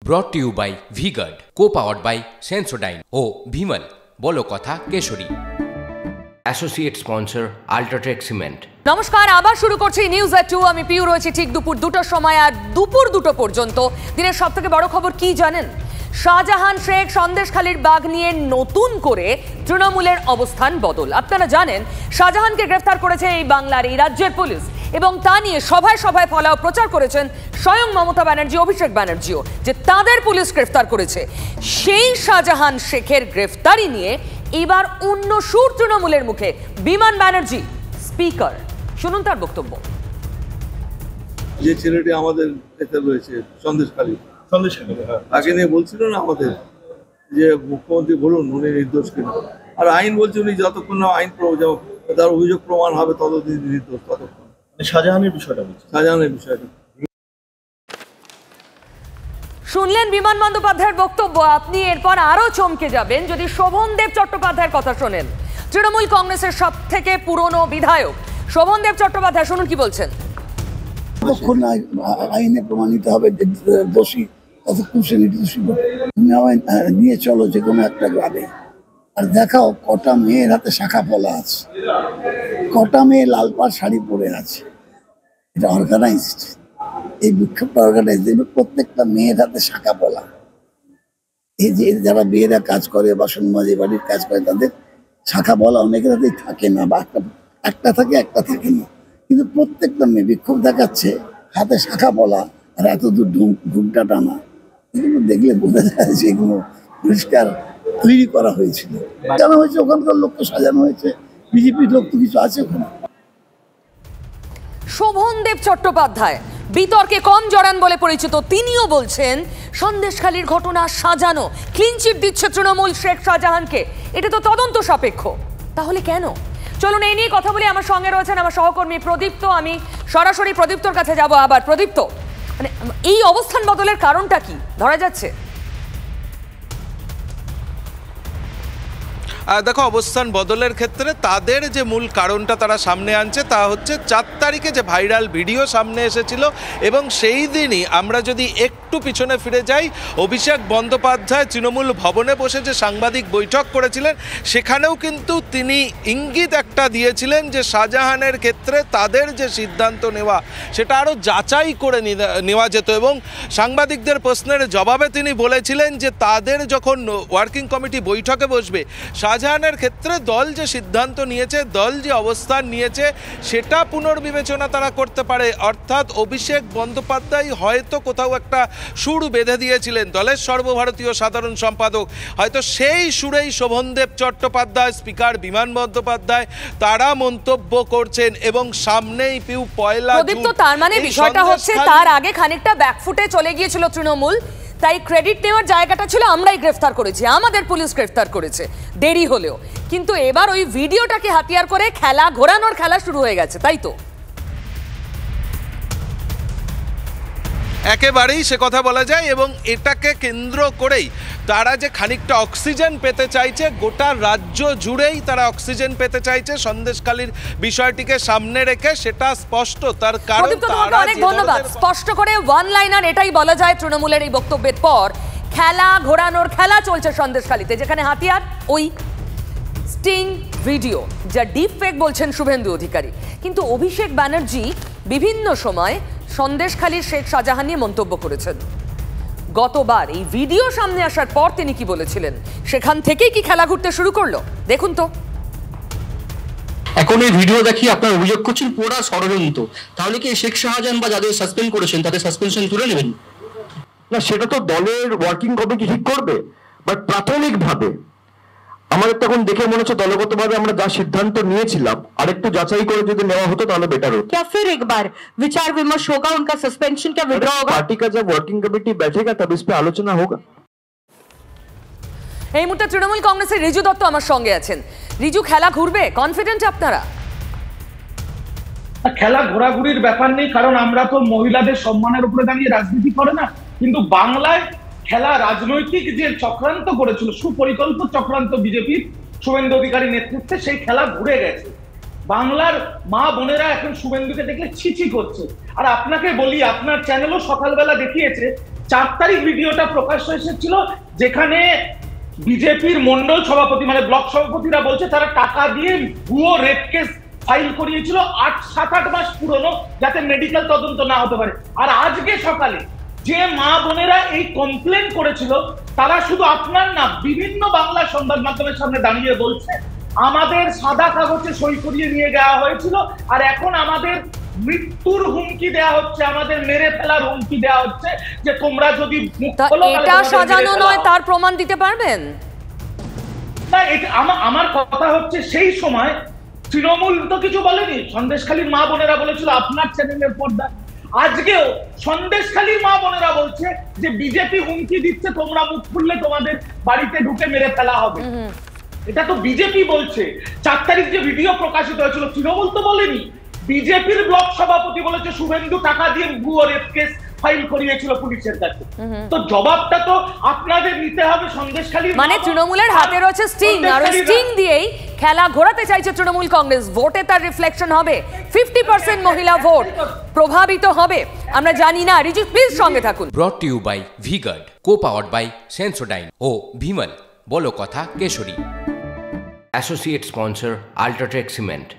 ব্রট to you by V-Guard, co-powered by Sensodyne ও ভিমল বলো কথা কেশরী। Associate sponsor UltraTech cement. নমস্কার, আবার শুরু করছি নিউজ এট 2। আমি পিউ রয়েছি ঠিক দুপুর 2টোর সময়, আর দুপুর 2টো পর্যন্ত দিনের সব থেকে বড় খবর কি জানেন? শাহজাহান শেখ সন্দেশখালীর বাঘ নিয়ে নতুন করে তৃণমূলের অবস্থান বদল। আপনারা জানেন শাহজাহানকে গ্রেফতার করেছে এই বাংলার এই রাজ্যের পুলিশ, এবং তা নিয়ে সভায় সভায় ফলাও প্রচার করেছেন স্বয়ং মমতা ব্যানার্জি, অভিষেক ব্যানার্জিও, যে তাদের পুলিশ গ্রেফতার করেছে। সেই শাহজাহান শেখের গ্রেফতারি নিয়ে এবার অন্য সুর তৃণমূলের মুখে। বিমান ব্যানার্জি স্পিকার, শুনুন তার বক্তব্য। যে ছেলেটি আমাদের এতে রয়েছে সন্দেশখালী, তাকে নিয়ে বলছিল না আমাদের যে মুখ্যমন্ত্রী বলুন উনি নির্দোষ কিনা, আর আইন বলছে উনি যতক্ষণ না আইন তার অভিযোগ প্রমাণ হবে ততদিন নির্দোষ। ততক্ষণ শাহজাহানের বিষয়টা বলছি, শাহজাহানের বিষয়টা শুনলেন বিমান বন্দ্যোপাধ্যায়ের বক্তব্য। আপনি এরপর আরো চমকে যাবেন যদি শোভনদেব চট্টোপাধ্যায়ের কথা শোনেন। তৃণমূল কংগ্রেসের সব থেকে পুরনো বিধায়ক শোভনদেব চট্টোপাধ্যায়, শুনুন কি বলছেন। ততক্ষণ আইনে প্রমাণিত হবে দোষী, ততক্ষণ সে নির্দোষী। তুমি আমায় নিয়ে চলো যে কোনো একটা গ্রামে, আর দেখাও কটা মেয়ের হাতে শাখা পলা আছে, কটা মেয়ে লাল পাড় শাড়ি পরে আছে। এটা অর্গানাইজড, এই বিক্ষোভটা অর্গানাইজ। প্রত্যেকটা মেয়ের হাতে শাখা পলা। এই যে যারা মেয়েরা কাজ করে, বাসন মাজে, বাড়ির কাজ করে, তাদের শাখা পলা অনেকের হাতেই থাকে না, বা একটা থাকে একটা থাকে না, কিন্তু প্রত্যেকটা মেয়ে বিক্ষোভ দেখাচ্ছে হাতে শাখা পলা আর এত দূর ঘুমটা টানা। এগুলো দেখলে বোঝা যায় যে এগুলো পরিষ্কার তৈরি করা হয়েছিল, সাজানো হয়েছে, ওখানকার লোককে সাজানো হয়েছে, বিজেপির লোক তো কিছু আছে ওখানে। শোভনদেব চট্টোপাধ্যায় বিতর্কে কম জড়ান বলে পরিচিত। তিনিও বলছেন সন্দেশখালীর ঘটনা সাজানো, ক্লিনচিট দিচ্ছে তৃণমূল শেখ শাহজাহানকে। এটা তো তদন্ত সাপেক্ষ। তাহলে কেন? চলুন এই নিয়ে কথা বলি। আমার সঙ্গে রয়েছেন আমার সহকর্মী প্রদীপ্ত। আমি সরাসরি প্রদীপ্তর কাছে যাব। আবার প্রদীপ্ত, মানে এই অবস্থান বদলের কারণটা কি ধরা যাচ্ছে? দেখো, অবস্থান বদলের ক্ষেত্রে তাদের যে মূল কারণটা তারা সামনে আনছে তা হচ্ছে 4 তারিখে যে ভাইরাল ভিডিও সামনে এসেছিল, এবং সেই দিনই আমরা যদি একটু পিছনে ফিরে যাই, অভিষেক বন্দ্যোপাধ্যায় তৃণমূল ভবনে বসে যে সাংবাদিক বৈঠক করেছিলেন, সেখানেও কিন্তু তিনি ইঙ্গিত একটা দিয়েছিলেন যে শাহজাহানের ক্ষেত্রে তাদের যে সিদ্ধান্ত নেওয়া সেটা আরও যাচাই করে নেওয়া যেত, এবং সাংবাদিকদের প্রশ্নের জবাবে তিনি বলেছিলেন যে তাদের যখন ওয়ার্কিং কমিটি বৈঠকে বসবে, শাহজাহানের ক্ষেত্রে দল যে সিদ্ধান্ত নিয়েছে, দল যে অবস্থান নিয়েছে, সেটা পুনর্বিবেচনা তারা করতে পারে। অর্থাৎ অভিষেক বন্দ্যোপাধ্যায় হয়তো কোথাও একটা সুর বেঁধে দিয়েছিলেন, দলের সর্বভারতীয় সাধারণ সম্পাদক, হয়তো সেই সুরেই শোভনদেব চট্টোপাধ্যায়, স্পিকার বিমান বন্দ্যোপাধ্যায় তারা মন্তব্য করছেন। এবং সামনেই পিউ পয়লা জুন, তার মানে বিষয়টা হচ্ছে তার আগে খানিকটা ব্যাকফুটে চলে গিয়েছিল তৃণমূল, তাই ক্রেডিট নেওয়ার জায়গাটা ছিল আমরাই গ্রেফতার করেছি, আমাদের পুলিশ গ্রেফতার করেছে, দেরি হলেও। কিন্তু এবার ওই ভিডিওটাকে হাতিয়ার করে খেলা ঘোরানোর খেলা শুরু হয়ে গেছে, তাই তো? একেবারেই সে কথা বলা যায়, এবং এটাকে কেন্দ্র করেই তারা যে খানিকটা অক্সিজেন পেতে চাইছে, গোটা রাজ্য জুড়েই তারা অক্সিজেন পেতে চাইছে সন্দেশখালীর বিষয়টিকে সামনে রেখে, সেটা স্পষ্ট। তার কারণ অনেক ধন্যবাদ। স্পষ্ট করে ওয়ান লাইনার এটাই বলা যায় তৃণমূলের এই বক্তব্যের পর, খেলা ঘোরানোর খেলা চলছে সন্দেশখালীতে, যেখানে হাতিয়ার ওই স্টিং ভিডিও, যা ডিপ ফেক বলছেন শুভেন্দু অধিকারী। কিন্তু অভিষেক ব্যানার্জি বিভিন্ন সময় সন্দেশখালীর শেখ শাহজাহান নিয়ে মন্তব্য করেছেন। গতবার এই ভিডিও সামনে আসার পর তিনি কি বলেছিলেন, সেখান থেকেই কি খেলা ঘুরতে শুরু করলো? দেখুন তো। এখন এই ভিডিও দেখিয়ে আপনারা অভিযোগ করছেন পুরো ষড়যন্ত্র, তাহলে কি শেখ শাহজাহান বা যাদের সাসপেন্ড করেছেন তাদের সাসপেনশন তুলে নেবেন? না, সেটা তো দলের ওয়ার্কিং কমিটি ঠিক করবে, বাট প্রাথমিকভাবে আমাদের তখন দেখে মনে হচ্ছে দলগতভাবে আমরা যা সিদ্ধান্ত নিয়েছিলাম আরেকটু যাচাই করে যদি নেওয়া হতো তাহলে বেটার হতো। क्या फिर एक बार विचार विमर्श होगा, उनका सस्पेंशन क्या विड्रॉ होगा? पार्टी का जब वर्किंग कमेटी बैठेगा तब इस पे आलोचना होगा। এই মুহূর্তে তৃণমূল কংগ্রেসের রিজু দত্ত আমার সঙ্গে আছেন। রিজু, খেলা ঘুরবে? কনফিডেন্ট আপনারা? খেলা ঘোরাঘুরির ব্যাপার নেই, কারণ আমরা তো মহিলাদের সম্মানের উপরে দাঁড়িয়ে রাজনীতি করে না। কিন্তু বাংলায় খেলা রাজনৈতিক যে চক্রান্ত করেছিল, সুপরিকল্পিত চক্রান্ত বিজেপির শুভেন্দু অধিকারী নেতৃত্বে, সেই খেলা ঘুরে গেছে। বাংলার মা বোনেরা এখন শুভেন্দুকে দেখলে ছিছি করছে। আর আপনাকে বলি, আপনার চ্যানেলও সকালবেলা দেখিয়েছে 4 তারিখ ভিডিওটা প্রকাশ এসেছিল, যেখানে বিজেপির মন্ডল সভাপতি মানে ব্লক সভাপতিরা বলছে তারা টাকা দিয়ে ভুয়ো রেপ কেস ফাইল করিয়েছিল 7-8 মাস পুরনো, যাতে মেডিকেল তদন্ত না হতে পারে। আর আজকে সকালে যে মা বোনেরা এই কমপ্লেন করেছিল তারা শুধু আপনার না, বিভিন্ন বাংলা সংবাদ মাধ্যমের সামনে দাঁড়িয়ে বলছে আমাদের সাদা কাগজে সই করিয়ে নিয়ে যাওয়া হয়েছিল, আর এখন আমাদের মৃত্যুর হুমকি দেওয়া হচ্ছে, আমাদের মেরে ফেলার হুমকি দেওয়া হচ্ছে, যে তোমরা যদি এটা সাজানো নয় তার প্রমাণ দিতে পারবেন না। এটা আমার কথা হচ্ছে সেই সময় তৃণমূল তো কিছু বলেনি, সন্দেশখালীর মা বোনেরা বলেছিল আপনার চ্যানেলের পর্দা। আজকেও সন্দেশখালীর মা বোনেরা বলছে যে বিজেপি হুমকি দিচ্ছে, তোমরা মুখ খুললে তোমাদের বাড়িতে ঢুকে মেরে ফেলা হবে। এটা তো বিজেপি বলছে। 4 তারিখ যে ভিডিও প্রকাশিত হয়েছিল তৃণমূল তো বলেনি, বিজেপির ব্লক সভাপতি বলেছে শুভেন্দু টাকা দিয়ে ভুয়ো রেপ কেস ফাইল করিয়েছিল পুলিশের কাছে। তো জবাবটা তো আপনাদের নিতে হবে সন্দেশখালী। মানে তৃণমূলের হাতে রয়েছে স্টিং, আর ওই স্টিং দিয়েই খেলা ঘোরাতে চাইছে তৃণমূল কংগ্রেস। ভোটে তার রিফ্লেকশন হবে, 50% মহিলা ভোট প্রভাবিত হবে। আমরা জানি না। রিজু প্লিজ সঙ্গে থাকুন। Brought to you by V-Guard, co powered by Sensodyne ও ভিমল, বলো কথা কেশরী। Associate sponsor UltraTech cement.